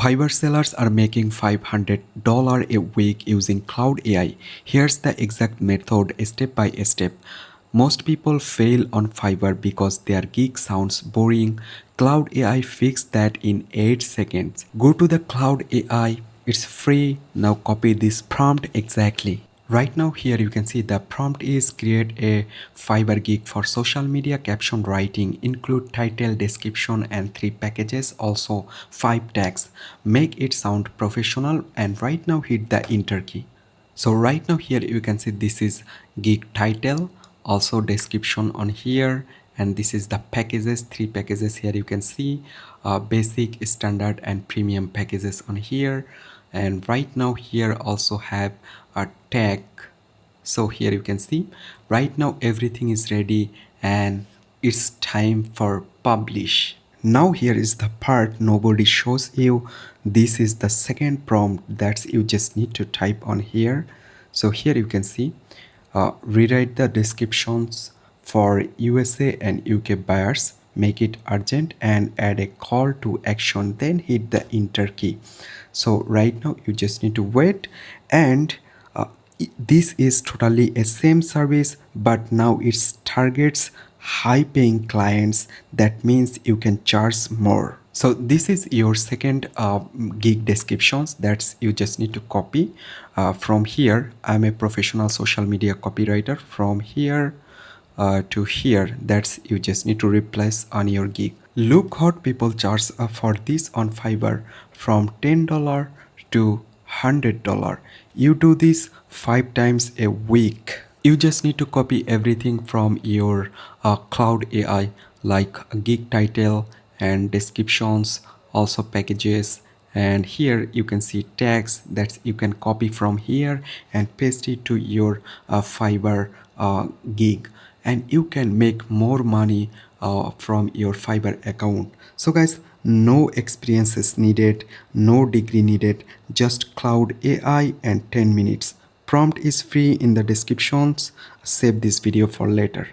Fiverr sellers are making $500 a week using Claude AI. Here's the exact method step by step. Most people fail on Fiverr because their gig sounds boring. Claude AI fixed that in 8 seconds. Go to the Claude AI. It's free. Now copy this prompt exactly. Right now here you can see the prompt is create a Fiverr gig for social media caption writing, include title, description and 3 packages, also 5 tags. Make it sound professional and right now hit the enter key. So right now here you can see this is gig title, also description on here, and this is the packages, 3 packages here you can see, basic, standard and premium packages on here. And right now here also have a tag. So here you can see right now everything is ready and it's time for publish. Now here is the part nobody shows you. This is the second prompt that you just need to type on here. So here you can see rewrite the descriptions for USA and UK buyers, make it urgent and add a call to action, then hit the enter key. So right now you just need to wait, and this is totally a same service, but now it targets high paying clients. That means you can charge more. So this is your second gig descriptions that you just need to copy from here. I'm a professional social media copywriter. From here to here, that's you just need to replace on your gig. Look what people charge for this on Fiverr, from $10 to $100. You do this 5 times a week. You just need to copy everything from your Claude AI, like a gig title and descriptions, also packages, and here you can see tags that you can copy from here and paste it to your Fiverr gig, and you can make more money from your Fiverr account. So guys, no experience is needed, no degree needed, just Claude AI and 10 minutes. Prompt is free in the descriptions. Save this video for later.